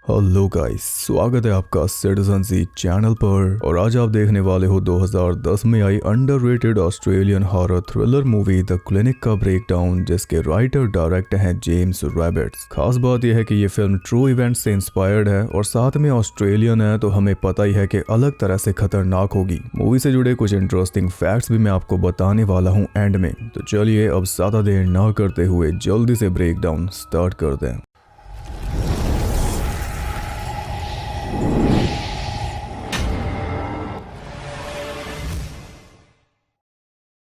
Hello guys, स्वागत है आपका सिटीजन सी चैनल पर। और आज आप देखने वाले हो 2010 में आई underrated Australian horror thriller movie the clinic का ब्रेकडाउन, जिसके राइटर डायरेक्टर हैं जेम्स रैबिट्स। खास बात यह है कि ये फिल्म ट्रू इवेंट से इंस्पायर्ड है और साथ में ऑस्ट्रेलियन है, तो हमें पता ही है कि अलग तरह से खतरनाक होगी। मूवी से जुड़े कुछ इंटरेस्टिंग फैक्ट्स भी मैं आपको बताने वाला हूँ एंड में। तो चलिए अब ज्यादा देर ना करते हुए जल्दी से ब्रेकडाउन स्टार्ट करते हैं।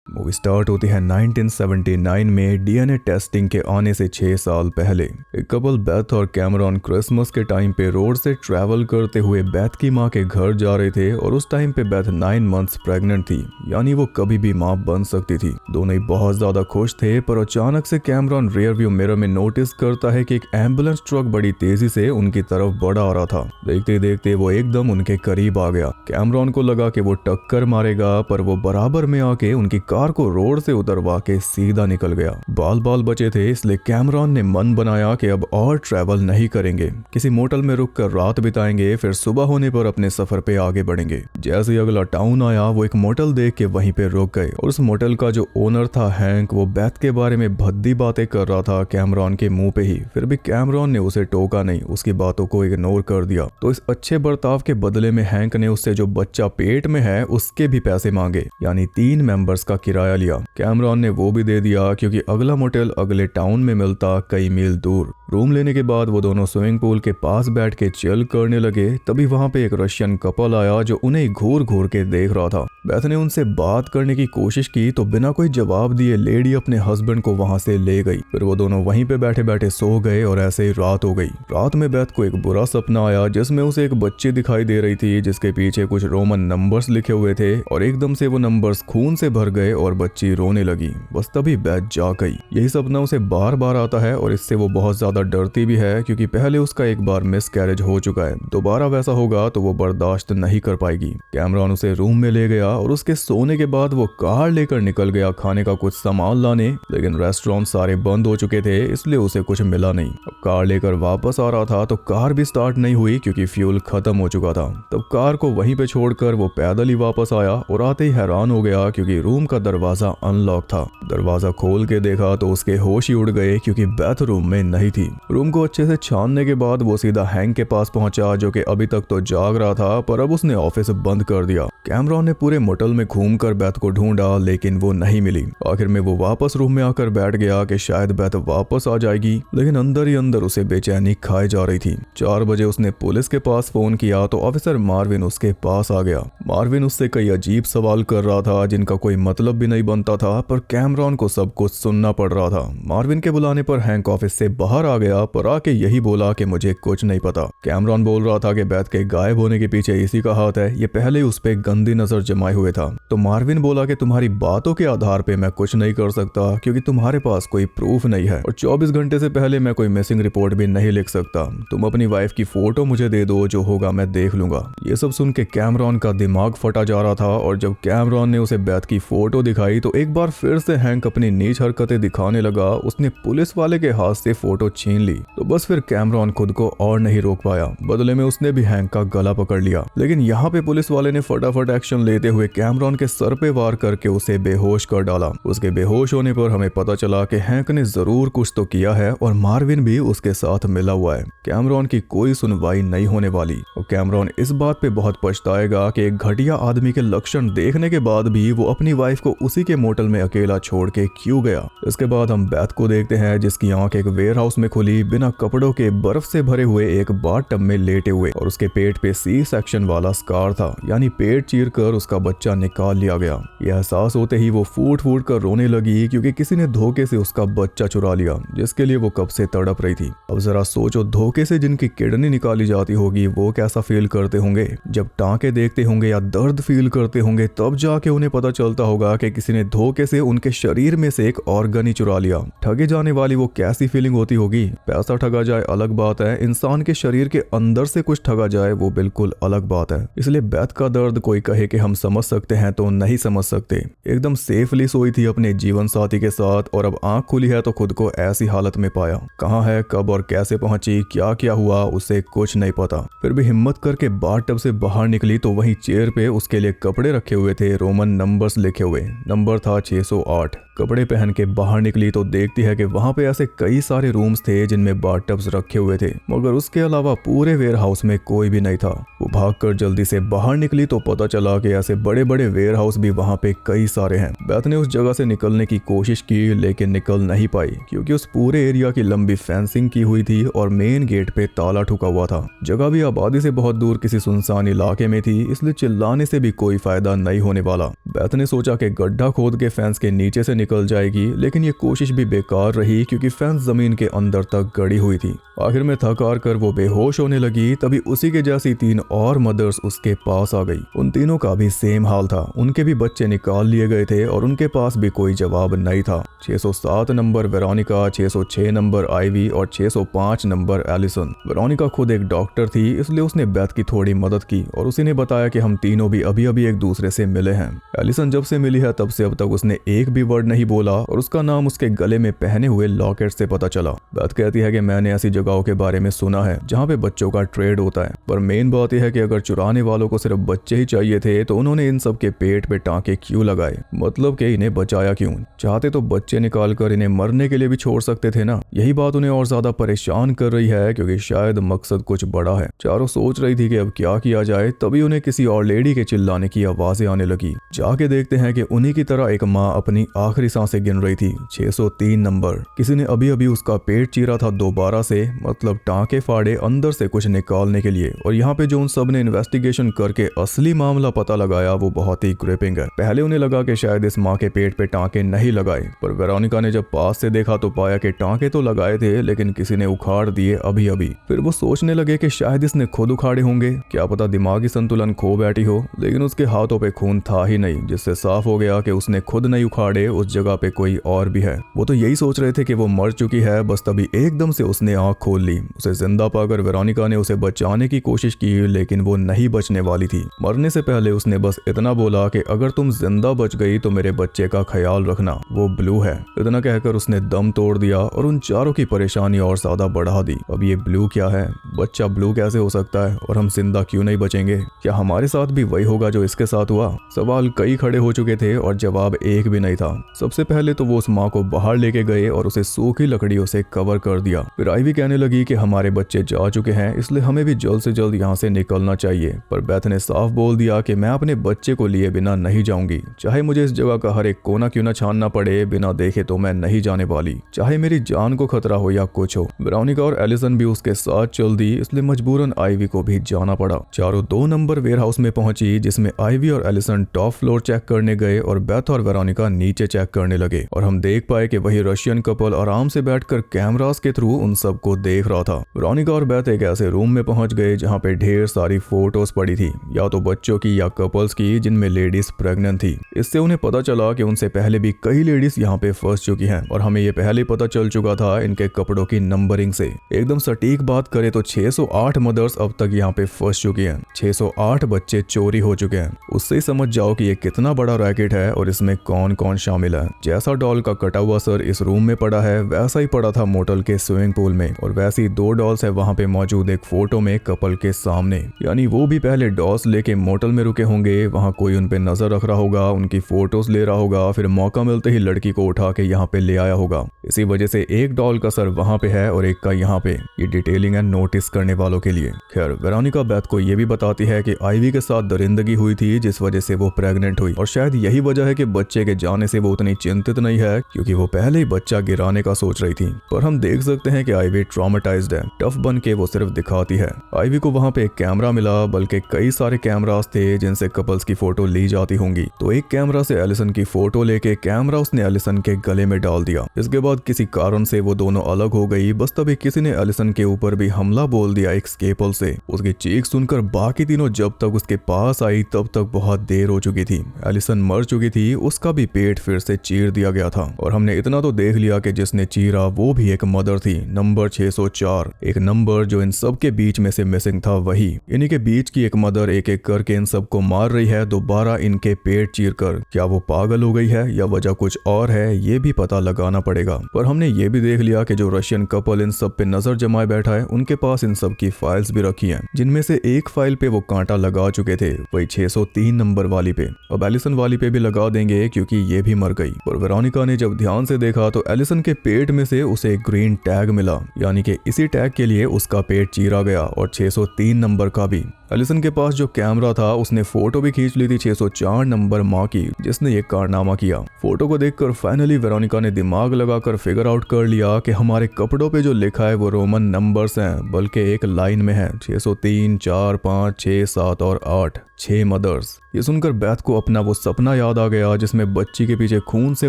मूवी स्टार्ट होती है 1979 में डीएनए टेस्टिंग के आने से 6 साल पहले। एक कपल बेथ और कैमरॉन क्रिसमस के टाइम पे रोड से ट्रैवल करते हुए बेथ की मां के घर जा रहे थे और उस टाइम पे बेथ 9 मंथ्स प्रेग्नेंट थी, यानी वो कभी भी मां बन सकती थी। दोनों ही बहुत ज्यादा खुश थे, पर अचानक से कैमरॉन रियर व्यू मिरर में नोटिस करता है कि एक एम्बुलेंस ट्रक बड़ी तेजी से उनकी तरफ बढ़ आ रहा था। देखते देखते वो एकदम उनके करीब आ गया। कैमरॉन को लगा कि वो टक्कर मारेगा, पर वो बराबर में आके उनकी कार को रोड से उतरवा के सीधा निकल गया। बाल बाल बचे थे, इसलिए कैमरॉन ने मन बनाया कि अब और ट्रैवल नहीं करेंगे, किसी मोटल में रुक कर रात बिताएंगे, फिर सुबह होने पर अपने सफर पे आगे बढ़ेंगे। जैसे ही अगला टाउन आया, वो एक मोटल देख के वहीं पे रुक गए और उस मोटल का जो ओनर था हैंक, वो बेथ के बारे में भद्दी बातें कर रहा था कैमरॉन के मुंह पे ही। फिर भी कैमरॉन ने उसे टोका नहीं, उसकी बातों को इग्नोर कर दिया। तो इस अच्छे बर्ताव के बदले में हैंक ने उससे जो बच्चा पेट में है उसके भी पैसे मांगे, यानी 3 मेंबर्स का किराया लिया। कैमरॉन ने वो भी दे दिया, क्योंकि अगला मोटेल अगले टाउन में मिलता कई मील दूर। रूम लेने के बाद वो दोनों स्विमिंग पूल के पास बैठ के चिल करने लगे। तभी वहां पे एक रशियन कपल आया जो उन्हें घूर घूर के देख रहा था। बेथ ने उनसे बात करने की कोशिश की, तो बिना कोई जवाब दिए लेडी अपने हस्बैंड को वहां से ले गई। फिर वो दोनों वहीं पे बैठे बैठे सो गए और ऐसे ही रात हो गई। रात में बेथ को एक बुरा सपना आया, जिसमें उसे एक बच्ची दिखाई दे रही थी, जिसके पीछे कुछ रोमन नंबर्स लिखे हुए थे, और एकदम से वो नंबर्स खून से भर गए और बच्ची रोने लगी। बस तभी बेथ जाग गई। यही सपना उसे बार बार आता है और इससे वो बहुत ज्यादा डरती भी है, क्योंकि पहले उसका एक बार मिस कैरेज हो चुका है। दोबारा वैसा होगा तो वो बर्दाश्त नहीं कर पाएगी। कैमरॉन उसे रूम में ले गया और उसके सोने के बाद वो कार लेकर निकल गया खाने का कुछ सामान लाने, लेकिन रेस्टोरेंट सारे बंद हो चुके थे, इसलिए उसे कुछ मिला नहीं। अब कार लेकर वापस आ रहा था तो कार भी स्टार्ट नहीं हुई, क्योंकि फ्यूल खत्म हो चुका था। तब कार को वहीं पे छोड़कर वो पैदल ही वापस आया और आते ही हैरान हो गया, क्योंकि रूम का दरवाजा अनलॉक था। दरवाजा खोल के देखा तो उसके होश ही उड़ गए, क्योंकि बेथ रूम में नहीं थी। रूम को अच्छे से छानने के बाद वो सीधा हैंक के पास पहुंचा, जो कि अभी तक तो जाग रहा था, पर अब उसने ऑफिस बंद कर दिया। कैमरॉन ने पूरे मोटल में घूमकर बेथ को ढूंढा, लेकिन वो नहीं मिली। आखिर में वो वापस रूम में आकर बैठ गया कि शायद बेथ वापस आ जाएगी, लेकिन अंदर ही अंदर उसे बेचैनी खाई जा रही थी। 4 बजे उसने पुलिस के पास फोन किया तो ऑफिसर मार्विन उसके पास आ गया। मार्विन उससे कई अजीब सवाल कर रहा था, जिनका कोई मतलब भी नहीं बनता था, पर कैमरॉन को सब कुछ सुनना पड़ रहा था। मार्विन के बुलाने पर हैंक ऑफिस से बाहर आ गया, पर आके यही बोला कि मुझे कुछ नहीं पता। कैमरॉन बोल रहा था कि बेथ के गायब होने के पीछे इसी का हाथ है, ये पहले ही उस पे गंदी नजर जमाए हुए था। तो मार्विन बोला कि तुम्हारी बातों के आधार पे मैं कुछ नहीं कर सकता, क्योंकि तुम्हारे पास कोई प्रूफ नहीं है, और 24 घंटे से पहले मैं कोई मिसिंग रिपोर्ट भी नहीं लिख सकता। तुम अपनी वाइफ की फोटो मुझे दे दो, जो होगा मैं देख लूंगा। ये सब सुन के कैमरॉन का दिमाग फटा जा रहा था, और जब कैमरॉन ने उसे बेथ की फोटो दिखाई तो एक बार फिर से हैंक अपनी नीच हरकतें दिखाने लगा। उसने पुलिस वाले के हाथ से फोटो छीन ली। तो बस फिर कैमरॉन खुद को और नहीं रोक पाया। बदले में उसने भी हैंक का गला पकड़ लिया, लेकिन यहाँ पे पुलिस वाले ने फटाफट एक्शन लेते हुए कैमरॉन के सर पे वार करके उसे बेहोश कर डाला। उसके बेहोश होने पर हमें पता चला कि हैंक ने जरूर कुछ तो किया है, और मार्विन भी उसके साथ मिला हुआ है। कैमरॉन की कोई सुनवाई नहीं होने वाली, और कैमरॉन इस बात पे बहुत पछताएगा कि एक घटिया आदमी के लक्षण देखने के बाद भी वो अपनी वाइफ को उसी के मोटल में अकेला छोड़ के क्यों गया। इसके बाद हम बेथ को देखते हैं, जिसकी आंख एक वेयर हाउस में खुली, बिना कपड़ों के बर्फ से भरे हुए एक बाथ टब में लेटे हुए, और उसके पेट पे सी सेक्शन वाला स्कार था, यानी पेट चीर कर उसका बच्चा निकाल लिया गया। यह एहसास होते ही वो फूट फूट कर रोने लगी, क्योंकि किसी ने धोखे से उसका बच्चा चुरा लिया, जिसके लिए वो कब से तड़प रही थी। अब जरा सोचो, धोखे से जिनकी किडनी निकाली जाती होगी वो कैसा फील करते होंगे। जब टांके देखते होंगे या दर्द फील करते होंगे, तब जाके उन्हें पता चलता होगा कि किसी ने धोखे से उनके शरीर में से एक ऑर्गन ही चुरा लिया। ठगे जाने वाली वो कैसी फीलिंग होती होगी, होगी। पैसा ठगा जाए अलग बात है, इंसान के शरीर के अंदर से कुछ ठगा जाए वो बिल्कुल अलग बात है। इसलिए बेथ का दर्द कोई कहे कि हम समझ सकते हैं तो नहीं समझ सकते। एकदम सेफली सोई थी अपने जीवन साथी के साथ और अब आंख खुली है तो खुद को ऐसी हालत में पाया। कहाँ है, कब और कैसे पहुंची, क्या क्या हुआ, उसे कुछ नहीं पता। फिर भी हिम्मत करके बाथटब से बाहर निकली तो वहीं चेयर पे उसके लिए कपड़े रखे हुए थे, रोमन नंबर्स लिखे हुए। नंबर था 608। कपड़े पहन के बाहर निकली तो देखती है कि वहां पे ऐसे कई सारे रूम्स थे जिनमें बाथटब्स रखे हुए थे, मगर उसके अलावा पूरे वेयर हाउस में कोई भी नहीं था। वो भागकर जल्दी से बाहर निकली तो पता चला कि ऐसे बड़े बड़े वेयर हाउस भी वहां पे कई सारे हैं। बेथ ने उस जगह से निकलने की कोशिश की लेकिन निकल नहीं पाई क्योंकि उस पूरे एरिया की लंबी फेंसिंग की हुई थी और मेन गेट पे ताला ठुका हुआ था। जगह भी आबादी से बहुत दूर किसी सुनसान इलाके में थी, इसलिए चिल्लाने से भी कोई फायदा नहीं होने वाला। बेथ ने सोचा कि गड्ढा खोद के फेंस के नीचे से निकल जाएगी, लेकिन ये कोशिश भी बेकार रही क्योंकि फेंस जमीन के अंदर तक गड़ी हुई थी। आखिर में थक हार कर वो बेहोश होने लगी। तभी उसी के जैसी 3 और मदर्स उसके पास आ गई। उन तीनों का भी सेम हाल था, उनके भी बच्चे निकाल लिए गए थे और उनके पास भी कोई जवाब नहीं था। 607 नंबर वेरोनिका, 606 नंबर आइवी और 605 नंबर एलिसन। वेरोनिका खुद एक डॉक्टर थी, इसलिए उसने बेथ की थोड़ी मदद की और उसी ने बताया कि हम तीनों भी अभी अभी एक दूसरे से मिले हैं। एलिसन जब से मिली है तब से अब तक उसने एक भी वर्ड नहीं बोला और उसका नाम उसके गले में पहने हुए लॉकेट से पता चला। बेथ कहती है कि मैंने ऐसी जगहों के बारे में सुना है जहाँ पे बच्चों का ट्रेड होता है, पर मेन बात यह है कि अगर चुराने वालों को सिर्फ बच्चे ही चाहिए थे तो उन्होंने इन सब के पेट पे टांके क्यों लगाए, मतलब कि इन्हें बचाया क्यों? चाहते तो बच्चे निकाल कर इन्हें मरने के लिए भी छोड़ सकते थे ना। यही बात उन्हें और ज्यादा परेशान कर रही है क्योंकि शायद मकसद कुछ बड़ा है। चारों सोच रही थी कि अब क्या किया जाए, तभी उन्हें किसी और लेडी के चिल्लाने की आवाजें आने लगी। जाके देखते हैं कि उन्हीं की तरह एक माँ अपनी आखिरी सांसें गिन रही थी। 603 नंबर। किसी ने अभी अभी उसका पेट चीरा था दोबारा से, मतलब टांके फाड़े अंदर से कुछ निकालने के लिए। और यहाँ पे जो उन सब ने इन्वेस्टिगेशन करके असली मामला पता लगाया वो बहुत ही ग्रिपिंग है। पहले उन्हें लगा कि शायद इस माँ के पेट पे टांके नहीं लगाए, पर वेरोनिका ने जब पास से देखा तो पाया कि टांके तो लगाए थे लेकिन किसी ने उखाड़ दिए अभी अभी। फिर वो सोचने लगे कि शायद इसने खुद उखाड़े होंगे, क्या पता दिमागी संतुलन खो बैठी हो। लेकिन उसके हाथों पे खून था ही नहीं, जिससे साफ हो गया कि उसने खुद नहीं उखाड़े, उस जगह पे कोई और भी है। वो तो यही सोच रहे थे कि वो मर चुकी है, बस तभी एकदम से उसने आंख खोल ली। उसे जिंदा पाकर वेरोनिका ने उसे बचाने की कोशिश की लेकिन वो नहीं बचने वाली थी। मरने से पहले उसने बस इतना बोला कि अगर तुम जिंदा बच गई तो मेरे बच्चे का ख्याल रखना, वो ब्लू है। इतना कहकर उसने दम तोड़ दिया और उन चारों की परेशानी और ज्यादा बढ़ा दी। अब ये ब्लू क्या है? बच्चा ब्लू कैसे हो सकता है और हम जिंदा क्यों नहीं बचेंगे? क्या हमारे साथ भी वही होगा जो इसके साथ हुआ? सवाल कई खड़े हो चुके थे और जवाब एक भी नहीं था। सबसे पहले तो वो उस माँ को बाहर लेके गए और उसे सूखी लकड़ियों से कवर कर दिया। फिर आइवी कहने लगी कि हमारे बच्चे जा चुके हैं, इसलिए हमें भी जल्द से जल्द यहाँ से निकलना चाहिए। पर बेथ ने साफ बोल दिया कि मैं अपने बच्चे को लिए बिना नहीं जाऊंगी, चाहे मुझे इस जगह का हर एक कोना क्यों ना छानना पड़े, बिना देखे तो मैं नहीं जाने वाली, चाहे मेरी जान को खतरा हो या कुछ हो। वेरोनिका और एलिसन भी उसके साथ चल दी, इसलिए मजबूरन आइवी को भी जाना पड़ा। चारों 2 नंबर वेयर हाउस में पहुंची, जिसमें आइवी और एलिसन टॉप फ्लोर चेक करने गए और बेथ और वेरोनिका नीचे चेक करने लगे। और हम देख पाए कि वही रशियन कपल आराम से बैठकर कैमरास के थ्रू उन सबको देख रहा था। वेरोनिका और बेथ एक ऐसे रूम में पहुंच गए जहां पे ढेर सारी फोटोज पड़ी थी, या तो बच्चों की या कपल्स की जिनमें लेडीज प्रेग्नेंट थी। इससे उन्हें पता चला कि उनसे पहले भी कई लेडीज यहाँ पे फंस चुकी हैं और हमें ये पहले पता चल चुका था इनके कपड़ों की नंबरिंग से। एकदम सटीक बात करें तो 608 मदर्स अब तक यहाँ पे फंस चुकी हैं, 608 बच्चे चोरी हो चुके हैं। उससे ही समझ जाओ कि ये कितना बड़ा रैकेट है और इसमें कौन कौन शामिल है। जैसा डॉल का कटा हुआ सर इस रूम में पड़ा है, वैसा ही पड़ा था मोटल के स्विमिंग पूल में, और वैसी 2 डॉल्स है वहाँ पे मौजूद एक फोटो में कपल के सामने। यानी वो भी पहले डॉल्स लेके मोटल में रुके होंगे, वहाँ कोई उन पे नजर रख रहा होगा, उनकी फोटोज ले रहा होगा, फिर मौका मिलते ही लड़की को उठा के यहाँ पे ले आया होगा। इसी वजह से एक डॉल का सर वहाँ पे है और एक का यहाँ पे। ये डिटेलिंग है नोटिस करने वालों के लिए। खैर वेरोनिका बेथ को ये भी बताती है कि आइवी के साथ दरिंदगी हुई थी जिस वजह से वो प्रेग्नेंट हुई, और शायद यही वजह है कि बच्चे के जाने से वो उतनी चिंतित नहीं है क्योंकि वो पहले ही बच्चा गिराने का सोच रही थी। पर हम देख सकते हैं कि आइवी ट्रॉमेटाइज्ड है, टफ बन के वो सिर्फ दिखाती है। आइवी को वहाँ पे एक कैमरा मिला, बल्कि कई सारे कैमरास थे जिनसे कपल्स की फोटो ली जाती होंगी। तो एक कैमरा से एलिसन की फोटो लेके कैमरा उसने एलिसन के गले में डाल दिया। इसके बाद किसी कारण से वो दोनों अलग हो गई। बस तभी किसी ने एलिसन के ऊपर भी हमला बोल दिया एक स्केपल से। उसकी चीख सुनकर बाकी तीनों जब तक उसके पास आई तब तक बहुत देर हो चुकी थी। एलिसन मर चुकी थी, उसका भी पेट फिर से चीर दिया गया था। और हमने इतना तो देख लिया कि जिसने चीरा वो भी एक मदर थी, नंबर 604, एक नंबर जो इन सब के बीच में से मिसिंग था वही। इन्हीं के बीच की एक मदर एक एक करके इन सबको मार रही है, दोबारा इनके पेट चीर कर। क्या वो पागल हो गई है या वजह कुछ और है, ये भी पता लगाना पड़ेगा। पर हमने ये भी देख लिया कि जो रशियन कपल इन सब पे नजर जमाए बैठा है, उनके पास इन सब की फाइल्स भी रखी हैं, जिनमें से एक फाइल पे वो कांटा लगा चुके थे, वही 603 नंबर वाली पे। अब एलिसन वाली पे भी लगा देंगे क्योंकि ये भी मर गई। पर वेरोनिका ने जब ध्यान से देखा तो एलिसन के पेट में से उसे एक ग्रीन टैग मिला, यानी कि इसी टैग के लिए उसका पेट चीरा गया और 603 नंबर का भी। एलिसन के पास जो कैमरा था उसने फोटो भी खींच ली थी 604 नंबर माँ की, जिसने ये कारनामा किया। फोटो को देखकर फाइनली वेरोनिका ने दिमाग लगाकर फिगर आउट कर लिया कि हमारे कपड़ों पे जो लिखा है वो रोमन नंबर्स हैं, बल्कि एक लाइन में है 603, 4, 5, 6, 7 और 8, 6 मदर्स। ये सुनकर बैथ को अपना वो सपना याद आ गया जिसमें बच्ची के पीछे खून से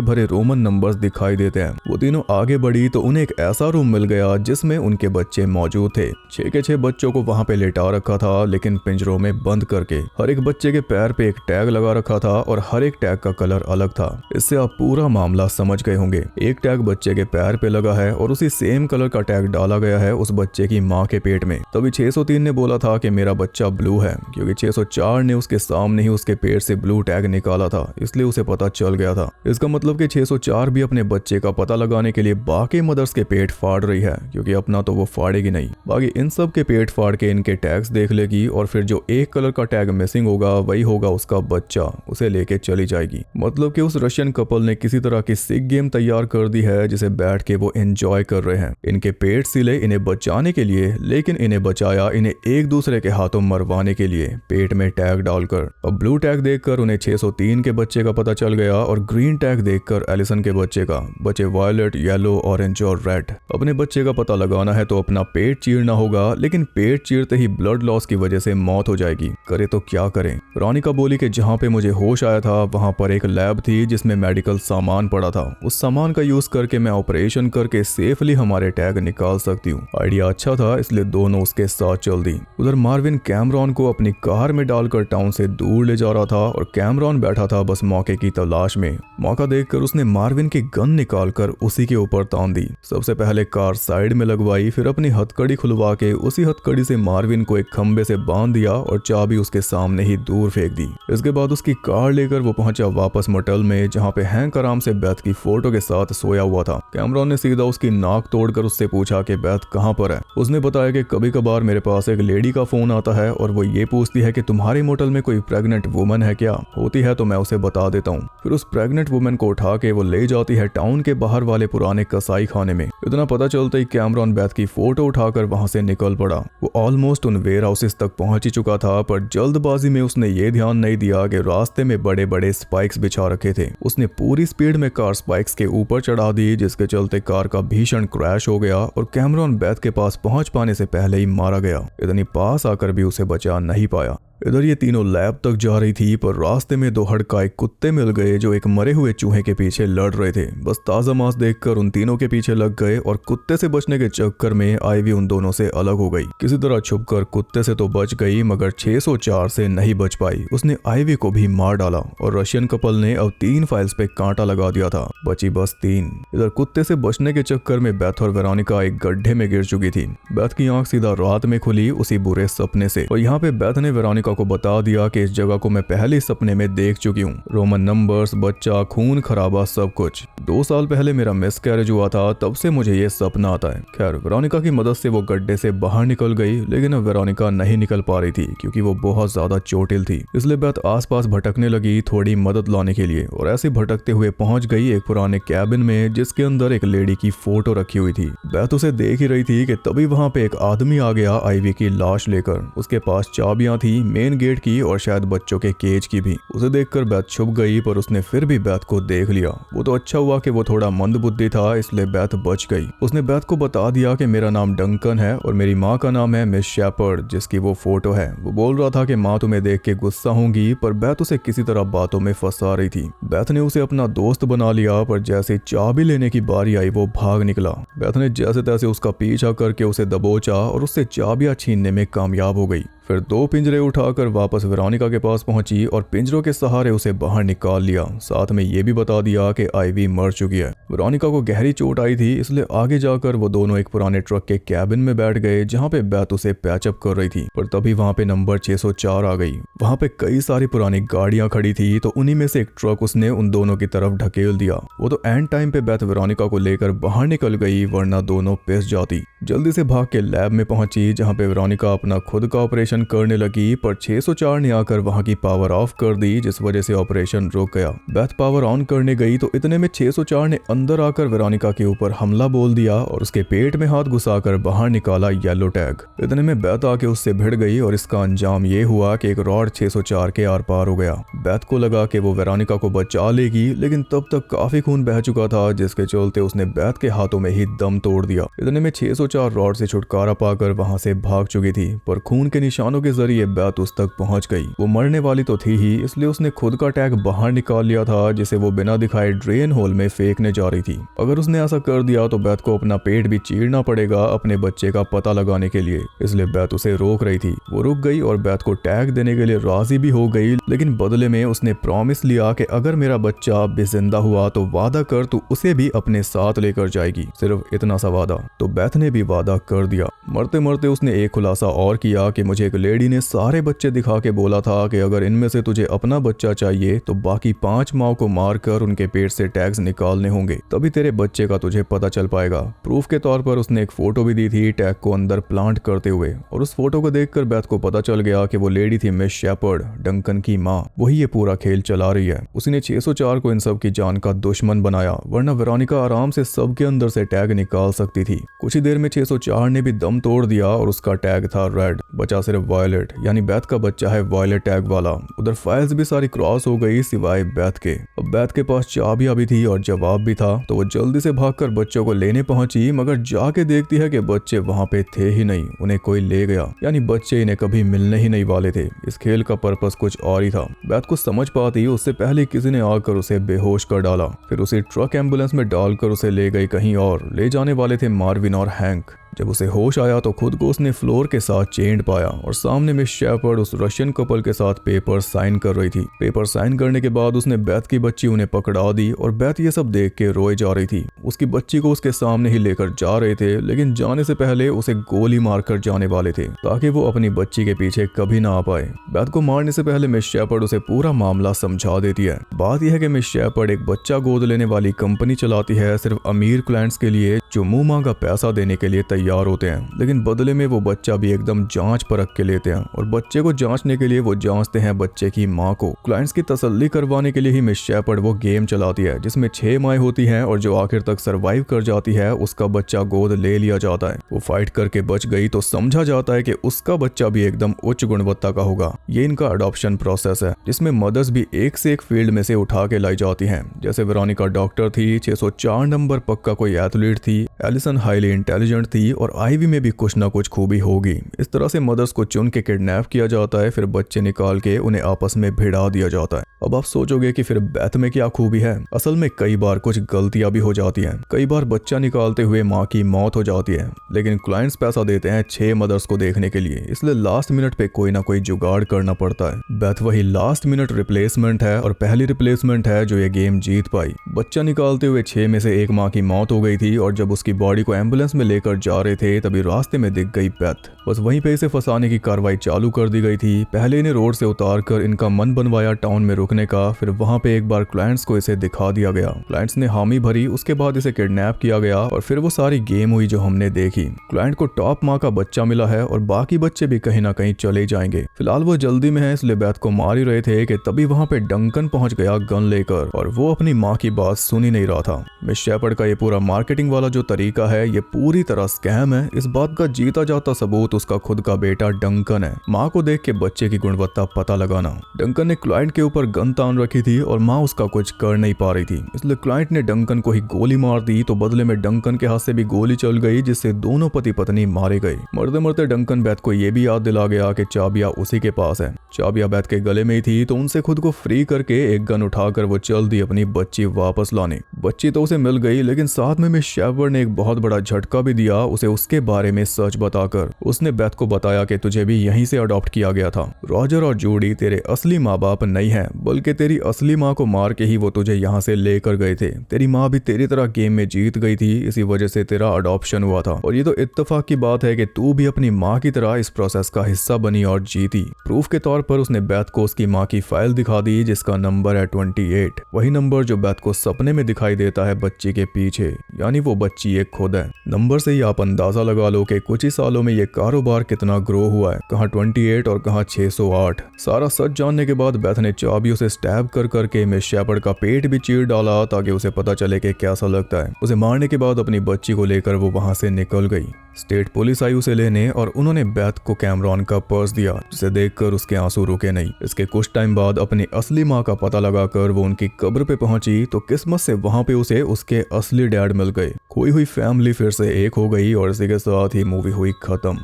भरे रोमन नंबर्स दिखाई देते हैं। वो तीनों आगे बढ़ी तो उन्हें एक ऐसा रूम मिल गया जिसमें उनके बच्चे मौजूद थे। 6 के 6 बच्चों को वहां पे लेटा रखा था, लेकिन पिंजरों में बंद करके। हर एक बच्चे के पैर पे एक टैग लगा रखा था और हर एक टैग का कलर अलग था। इससे आप पूरा मामला समझ गए होंगे। एक टैग बच्चे के पैर पे लगा है और उसी सेम कलर का टैग डाला गया है उस बच्चे की माँ के पेट में। तभी 603 ने बोला था कि मेरा बच्चा ब्लू है, क्योंकि 604 ने उसके सामने ही उसके पेट से ब्लू टैग निकाला था, इसलिए उसे पता चल गया था। इसका मतलब कि 604 भी अपने बच्चे का पता लगाने के लिए बाकी मदर्स के पेट फाड़ रही है, क्योंकि अपना तो वो फाड़ेगी नहीं, बाकी इन सब के पेट फाड़ के इनके टैग्स देख लेगी और फिर जो एक कलर का टैग मिसिंग होगा वही होगा उसका बच्चा, उसे लेके चली जाएगी। मतलब कि उस रशियन कपल ने किसी तरह की सिक गेम तैयार कर दी है जिसे बैठ के वो एंजॉय कर रहे हैं। इनके पेट सिले इन्हें बचाने के लिए, लेकिन इन्हें बचाया इन्हें एक दूसरे के हाथों मरवाने के लिए, पेट में टैग डालकर। अब ब्लू टैग देखकर उन्हें 603 के बच्चे का पता चल गया और ग्रीन टैग देखकर एलिसन के बच्चे का। बचे वायलेट, येलो, ऑरेंज और रेड। अपने बच्चे का पता लगाना है तो अपना पेट चीरना होगा, लेकिन पेट चीरते ही ब्लड लॉस की वजह से मौत हो जाएगी। करे तो क्या करें। वेरोनिका बोली कि जहाँ पे मुझे होश आया था वहां पर एक लैब थी जिसमें मेडिकल सामान पड़ा था, उस सामान का यूज करके मैं ऑपरेशन करके सेफली हमारे टैग निकाल सकती हूँ। आइडिया अच्छा था, इसलिए दोनों उसके साथ चल दी। उधर मार्विन कैमरॉन को अपनी कार में डालकर टाउन से दूर ले जा रहा था और कैमरॉन बैठा था बस मौके की तलाश में। मौका देखकर उसने मार्विन की गन निकालकर उसी के ऊपर तान दी। सबसे पहले कार साइड में लगवाई, फिर अपनी हथकड़ी खुलवा के उसी हथकड़ी से मार्विन को एक खंबे से बांध दिया और चाबी उसके सामने ही दूर फेंक दी। इसके बाद उसकी कार लेकर वो पहुंचा वापस मोटेल में, जहां पे हैंक आराम से बैथ की फोटो के साथ सोया हुआ था। कैमरॉन ने सीधा उसकी नाक तोड़कर उससे पूछा कि बैथ कहां पर है। उसने बताया कि कभी कभार मेरे पास एक लेडी का फोन आता है और वो ये पूछती है कि तुम्हारे मोटेल में कोई प्रेग्नेंट वुमन है क्या, होती है तो मैं उसे बता देता हूँ। फिर उस प्रेग्नेंट वुमन को उठा के वो ले जाती है टाउन के बाहर वाले पुराने कसाई खाने में। इतना पता चलता ही कैमरॉन बैथ की फोटो उठाकर वहां से निकल पड़ा। वो ऑलमोस्ट उन वेयर हाउसेस तक पहुंच ही चुका था, पर जल्दबाजी में उसने ये ध्यान नहीं दिया कि रास्ते में बड़े बड़े स्पाइक्स बिछा रखे थे। उसने पूरी स्पीड में कार स्पाइक्स के ऊपर चढ़ा दी, जिसके चलते कार का भीषण क्रैश हो गया और कैमरॉन बैथ के पास पहुंच पाने से पहले ही मारा गया। इतनी पास आकर भी उसे बचा नहीं पाया। इधर ये तीनों लैब तक जा रही थी, पर रास्ते में 2 हड़काए कुत्ते मिल गए जो एक मरे हुए चूहे के पीछे लड़ रहे थे। बस ताजा मांस देखकर उन तीनों के पीछे लग गए और कुत्ते से बचने के चक्कर में आईवी उन दोनों से अलग हो गई। किसी तरह छुपकर कुत्ते से तो बच गई, मगर 604 से नहीं बच पाई। उसने आईवी को भी मार डाला और रशियन कपल ने अब 3 फाइल्स पे कांटा लगा दिया था, बची बस 3। इधर कुत्ते से बचने के चक्कर में बैथ और वेरोनिका एक गड्ढे में गिर चुकी थी। बैथ की आंख सीधा रात में खुली उसी बुरे सपने से, और यहाँ पे बैथ ने वेरोनिका को बता दिया कि इस जगह को मैं पहले सपने में देख चुकी हूँ। रोमन नंबर्स, बच्चा, खून खराबा, सब कुछ। 2 साल पहले मेरा मिसकैरेज हुआ था, तब से मुझे ये सपना आता है। खैर, वेरोनिका की मदद से वो गड्ढे से बाहर निकल गई, लेकिन अब वेरोनिका नहीं निकल पा रही थी क्योंकि वो बहुत ज्यादा चोटिल थी। इसलिए बैथ आसपास भटकने लगी थोड़ी मदद लाने के लिए, और ऐसे भटकते हुए पहुंच गई एक पुराने कैबिन में जिसके अंदर एक लेडी की फोटो रखी हुई थी। बैथ उसे देख ही रही थी कि तभी वहां पे एक आदमी आ गया आईवी की लाश लेकर। उसके पास चाबियां थी मेन गेट की और शायद बच्चों के केज की भी। उसे देखकर बैथ छुप गई, पर उसने फिर भी बैथ को देख लिया। वो तो अच्छा हुआ कि वो थोड़ा मंदबुद्धि था, इसलिए बैथ बच गई। उसने बैथ को बता दिया कि मेरा नाम डंकन है और मेरी माँ का नाम है मिस शेपर्ड, जिसकी वो फोटो है। वो बोल रहा था कि माँ तुम्हें देख के गुस्सा होंगी, पर बैथ उसे किसी तरह बातों में फंसा रही थी। बैथ ने उसे अपना दोस्त बना लिया, पर जैसे चाबी लेने की बारी आई वो भाग निकला। बैथ ने जैसे तैसे उसका पीछा करके उसे दबोचा और उससे चाबियां छीनने में कामयाब हो गई। फिर 2 पिंजरे उठाकर वापस वेरोनिका के पास पहुंची और पिंजरों के सहारे उसे बाहर निकाल लिया। साथ में ये भी बता दिया कि आईवी मर चुकी है। वेरोनिका को गहरी चोट आई थी, इसलिए आगे जाकर वो दोनों एक पुराने ट्रक के कैबिन में बैठ गए जहाँ पे बेथ उसे पैचअप कर रही थी। पर तभी वहाँ पे नंबर 604 आ गई। वहाँ पे कई सारी पुरानी गाड़ियां खड़ी थी, तो उन्हीं में से एक ट्रक उसने उन दोनों की तरफ ढकेल दिया। वो तो एंड टाइम पे बेथ वेरोनिका को लेकर बाहर निकल गई, वरना दोनों पिस जाती। जल्दी से भाग के लैब में पहुंची जहाँ पे वेरोनिका अपना खुद का ऑपरेशन करने लगी, पर 604 ने आकर वहाँ की पावर ऑफ कर दी, जिस वजह से ऑपरेशन रुक गया। बेथ पावर ऑन करने गई तो इतने में 604 ने अंदर आकर वेरोनिका के ऊपर हमला बोल दिया और उसके पेट में हाथ घुसाकर बाहर निकाला येलो टैग। इतने में बेथ आके उससे भिड़ गई और इसका अंजाम ये हुआ कि एक रॉड 604 के आर पार हो गया। बेथ को लगा कि वो वेरोनिका को बचा लेगी, लेकिन तब तक काफी खून बह चुका था, जिसके चलते उसने बेथ के हाथों में ही दम तोड़ दिया। इतने में 604 रॉड से छुटकारा पाकर वहां से भाग चुकी थी, पर खून के निशानों के जरिए बेथ उस तक पहुंच गई। वो मरने वाली तो थी ही, इसलिए उसने खुद का टैग बाहर निकाल लिया था, जिसे वो बिना दिखाए ड्रेन होल में फेंकने जा रही थी। अगर उसने ऐसा कर दिया तो बेथ को अपना पेट भी चीरना पड़ेगा अपने बच्चे का पता लगाने के लिए, इसलिए बेथ उसे रोक रही थी। वो रुक गई और बेथ को टैग देने के लिए राजी भी हो गई, लेकिन बदले में उसने प्रॉमिस लिया कि अगर मेरा बच्चा भी जिंदा हुआ तो वादा कर तू उसे भी अपने साथ लेकर जाएगी। सिर्फ इतना सा वादा। तो बेथ ने भी वादा कर दिया। मरते मरते उसने एक खुलासा और किया कि मुझे एक लेडी ने सारे बच्चे दिखा के बोला था कि अगर इनमें से तुझे अपना बच्चा चाहिए तो बाकी 5 माओ को मारकर उनके पेट से टैग्स निकालने होंगे, तभी तेरे बच्चे का तुझे पता चल पाएगा। प्रूफ के तौर पर उसने एक फोटो भी दी थी टैग को अंदर प्लांट करते हुए, और उस फोटो को देखकर बेथ को पता चल गया कि वो लेडी थी मिस शेपर्ड, डंकन की माँ। वही ये पूरा खेल चला रही है। उसने 604 को इन सब की जान का दुश्मन बनाया, वरना वेरोनिका आराम से सबके अंदर से टैग निकाल सकती थी। कुछ ही देर में 604 ने भी दम तोड़ दिया और उसका टैग था रेड, बचा सिर्फ वायलेट, यानी बेथ का बच्चा है वायलेट टैग वाला। उधर फाइल्स भी सारी क्रॉस हो गई सिवाय बेथ के। अब बेथ के पास चाबियां भी थी और जवाब भी था, तो वो जल्दी से भागकर बच्चों को लेने पहुंची, मगर जाके देखती है कि बच्चे वहां पे थे ही नहीं, उन्हें कोई ले गया, यानी बच्चे इन्हें कभी मिलने ही नहीं वाले थे। इस खेल का पर्पस कुछ और ही था। बेथ को समझ पाती उससे पहले किसी ने आकर उसे बेहोश कर डाला, फिर उसे ट्रक एम्बुलेंस में डालकर उसे ले गई कहीं और। ले जाने वाले थे मार्विन और हैंक। जब उसे होश आया तो खुद को उसने फ्लोर के साथ चेंड पाया और सामने मिस शेपर्ड उस रशियन कपल के साथ पेपर साइन कर रही थी। पेपर साइन करने के बाद उसने बेथ की बच्ची उन्हें पकड़ा दी और बेथ ये सब देख के रोए जा रही थी। उसकी बच्ची को उसके सामने ही लेकर जा रहे थे, लेकिन जाने से पहले उसे गोली मारकर जाने वाले थे ताकि वो अपनी बच्ची के पीछे कभी ना आ पाए। बेथ को मारने से पहले मिस शेपर्ड उसे पूरा मामला समझा देती है। बात यह है कि मिस शेपर्ड एक बच्चा गोद लेने वाली कंपनी चलाती है, सिर्फ अमीर क्लाइंट्स के लिए जो मुंह मांगा पैसा देने के लिए तैयार होते हैं, लेकिन बदले में वो बच्चा भी एकदम जांच परख के लेते हैं, और बच्चे को जांचने के लिए वो जांचते हैं बच्चे की माँ को। क्लाइंट्स की तसल्ली करवाने के लिए ही मिस शेपर्ड वो गेम चलाती है जिसमें 6 माएँ होती हैं और जो आखिर तक सरवाइव कर जाती है उसका बच्चा गोद ले लिया जाता है। वो फाइट करके बच गई तो समझा जाता है कि उसका बच्चा भी एकदम उच्च गुणवत्ता का होगा। ये इनका अडॉप्शन प्रोसेस है जिसमें मदर्स भी एक से एक फील्ड में से उठा के लाई जाती हैं। जैसे वेरोनिका डॉक्टर थी, 604 नंबर पक्का कोई एथलीट थी, एलिसन हाईली इंटेलिजेंट थी और आईवी में भी कुछ ना कुछ खूबी होगी। इस तरह से मदर्स को चुन के किडनैप किया जाता है, फिर बच्चे निकाल के उन्हें आपस में भिड़ा दिया जाता है। अब आप सोचोगे कि फिर बेथ में क्या खूबी है। असल में कई बार कुछ गलतियां भी हो जाती हैं। कई बार बच्चा निकालते हुए माँ की मौत हो जाती है, लेकिन क्लाइंट्स पैसा देते हैं 6 मदर्स को देखने के लिए, इसलिए लास्ट मिनट पे कोई ना कोई जुगाड़ करना पड़ता है। बेथ वही लास्ट मिनट रिप्लेसमेंट है और पहली रिप्लेसमेंट है जो ये गेम जीत पाई। बच्चा निकालते हुए 6 में से एक माँ की मौत हो गई थी और जब उसकी बॉडी को एम्बुलेंस में लेकर जा रहे थे तभी रास्ते में दिख गई बेथ। बस वहीं पे इसे फंसाने की कार्रवाई चालू कर दी गई थी। पहले इन्हें रोड से उतार कर इनका मन बनवाया टाउन में रुकने का, फिर वहां पे एक बार क्लाइंट्स को इसे दिखा दिया गया। क्लाइंट्स ने हामी भरी, उसके बाद इसे किडनैप किया गया और फिर वो सारी गेम हुई जो हमने देखी। क्लाइंट को टॉप माँ का बच्चा मिला है और बाकी बच्चे भी कहीं ना कहीं चले जाएंगे। फिलहाल वो जल्दी में है इसलिए बेथ को मार ही रहे थे कि तभी वहां पे डंकन पहुंच गया गन लेकर और वो अपनी माँ की बात सुन ही नहीं रहा था। मिस शेपर्ड का ये पूरा मार्केटिंग वाला जो तरीका है ये पूरी तरह स्कैम है। इस बात का जीता जाता सबूत उसका खुद का बेटा डंकन है। माँ को देख के बच्चे की गुणवत्ता पता लगाना। डंकन ने क्लाइंट के ऊपर गन तान रखी थी और माँ उसका कुछ कर नहीं पा रही थी, इसलिए क्लाइंट ने डंकन को ही गोली मार दी, तो बदले में डंकन के हाथ से भी गोली चल गई जिससे दोनों पति पत्नी मारे गए। मरते मरते डंकन बेथ को यह भी याद दिला गया कि चाबियां उसी के पास है। चाबियां बेथ के गले में ही थी, तो उनसे खुद को फ्री करके एक गन उठाकर वो चल दी अपनी बच्ची वापस लाने। बच्ची तो उसे मिल गई, लेकिन साथ में मिस शेपर्ड ने एक बहुत बड़ा झटका भी दिया उसे उसके बारे में सच बताकर। उसने उसने बेथ को बताया कि तुझे भी यहीं से अडॉप्ट किया गया था। रॉजर और जूडी तेरे असली माँ बाप नहीं है, बल्कि तेरी असली माँ को मार के ही वो तुझे यहाँ से लेकर गए थे। तेरी माँ भी तेरी तरह गेम में जीत गई थी, इसी वजह से तेरा अडॉप्शन हुआ था। और ये तो इत्तेफाक की बात है कि तू भी अपनी माँ की तरह इस प्रोसेस का हिस्सा बनी और जीती। प्रूफ के तौर पर उसने बेथ को उसकी माँ की फाइल दिखा दी, जिसका नंबर है 28। वही नंबर जो बेथ को सपने में दिखाई देता है बच्ची के पीछे, यानी वो बच्ची एक खुद है। नंबर से ही आप अंदाजा लगा लो कि कुछ ही सालों में ये कारोबार कितना ग्रो हुआ है, कहाँ 28 और कहाँ 608। सारा सच जानने के बाद बेथ ने चाबियों से स्टैब कर करके मिस शेपर्ड का पेट भी चीर डाला ताकि उसे पता चले कि कैसा लगता है। उसे मारने के बाद अपनी बच्ची को लेकर वो वहां से निकल गई। स्टेट पुलिस आई उसे लेने और उन्होंने बेथ को कैमरॉन का पर्स दिया, जिसे देखकर उसके आंसू रुके नहीं। इसके कुछ टाइम बाद अपनी असली माँ का पता लगाकर वो उनकी कब्र पे पहुंची तो किस्मत से वहां पे उसे उसके असली डैड मिल गए। खोई हुई फैमिली फिर से एक हो गई और इसी के साथ ही मूवी हुई खत्म।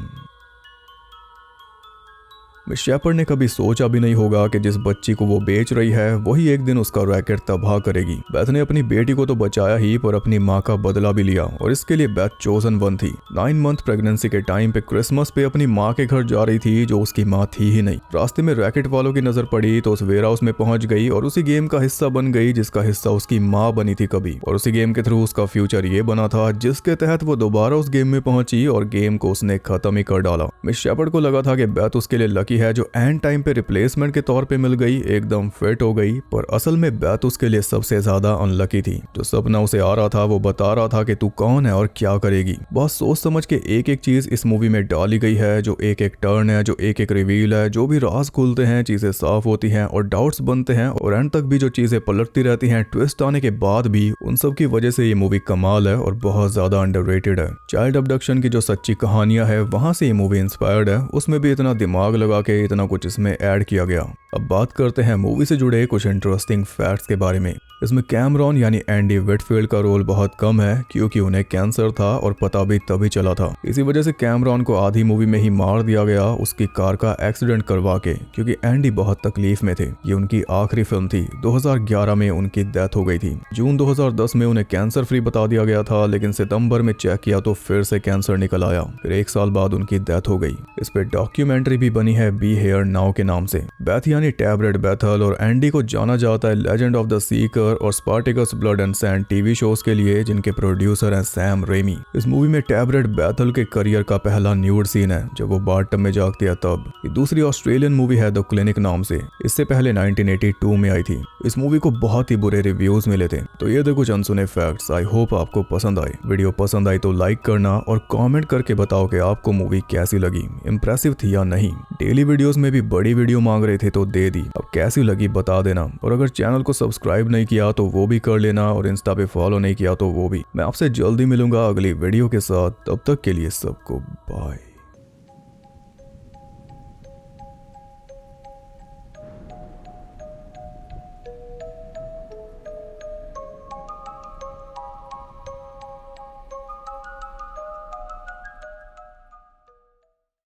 मिस शेपर्ड ने कभी सोचा भी नहीं होगा कि जिस बच्ची को वो बेच रही है वही एक दिन उसका रैकेट तबाह करेगी। बेथ ने अपनी बेटी को तो बचाया ही, पर अपनी माँ का बदला भी लिया और इसके लिए बेथ चोजन वन थी। 9 मंथ प्रेगनेंसी के टाइम पे क्रिसमस पे अपनी माँ के घर जा रही थी जो उसकी माँ थी ही नहीं। रास्ते में रैकेट वालों की नजर पड़ी तो उस वेयर हाउस में पहुंच गई और उसी गेम का हिस्सा बन गई जिसका हिस्सा उसकी माँ बनी थी कभी। और उसी गेम के थ्रू उसका फ्यूचर ये बना था जिसके तहत वो दोबारा उस गेम में पहुंची और गेम को उसने खत्म ही कर डाला। मिस शेपर्ड को लगा था कि बेथ उसके लिए लकी है जो एंड टाइम पे रिप्लेसमेंट के तौर पे मिल गई, एकदम फिट हो गई, पर असल में बेथ उसके लिए सबसे ज्यादा अनलकी थी। जो सपना उसे आ रहा था वो बता रहा था कि तू कौन है और क्या करेगी। बहुत सोच समझ के एक एक चीज इस मूवी में डाली गई है, जो एक एक टर्न है, जो एक एक रिवील है, जो भी राज खुलते हैं, चीजें साफ होती हैं और डाउट्स बनते हैं और एंड तक भी जो चीजें पलटती रहती हैं ट्विस्ट आने के बाद भी, उन सब की वजह से ये मूवी कमाल है और बहुत ज्यादा अंडररेटेड है। चाइल्ड अबडक्शन की जो सच्ची कहानियां है वहां से ये मूवी इंस्पायर्ड है, उसमें भी इतना दिमाग लगा के इतना कुछ इसमें ऐड किया गया। अब बात करते हैं मूवी से जुड़े कुछ इंटरेस्टिंग फैक्ट्स के बारे में। इसमें कैमरॉन यानी एंडी विटफील्ड का रोल बहुत कम है क्योंकि उन्हें कैंसर था और पता भी तभी चला था। इसी वजह से कैमरॉन को आधी मूवी में ही मार दिया गया उसकी कार का एक्सीडेंट करवा के, क्योंकि एंडी बहुत तकलीफ में थे। ये उनकी आखिरी फिल्म थी। 2011 में उनकी डेथ हो गई थी। जून 2010 में उन्हें कैंसर फ्री बता दिया गया था, लेकिन सितंबर में चेक किया तो फिर से कैंसर निकल आया। फिर 1 साल बाद उनकी डेथ हो गई। इस पे डॉक्यूमेंट्री भी बनी है बी हेयर नाउ के नाम से। बेथ यानी टैबरेट बेथल और एंडी को जाना जाता है लेजेंड ऑफ द सीकर और Spartacus blood and sand TV shows के लिए, जिनके प्रोड्यूसर हैं सैम रेमी। इस मूवी में टैबरेट बेथल के करियर का पहला न्यूड सीन है जब वो बाथटब में जागती है तब। ये दूसरी ऑस्ट्रेलियन मूवी है द क्लिनिक नाम से, इससे पहले 1982 में आई थी। इस मूवी को बहुत ही बुरे रिव्यूज मिले थे। तो ये थे कुछ अनसुने फैक्ट्स। आई होप आपको पसंद आए। वीडियो पसंद आई तो लाइक करना और कमेंट करके बताओ कि आपको मूवी कैसी लगी, इंप्रेसिव थी या नहीं। डेली वीडियोस में भी बड़ी वीडियो मांग रहे थे तो दे दी, अब कैसी लगी बता देना। और अगर चैनल को सब्सक्राइब नहीं किया तो वो भी कर लेना और इंस्टा पे फॉलो नहीं किया तो वो भी। मैं आपसे जल्दी मिलूंगा अगली वीडियो के साथ, तब तक के लिए सबको बाय।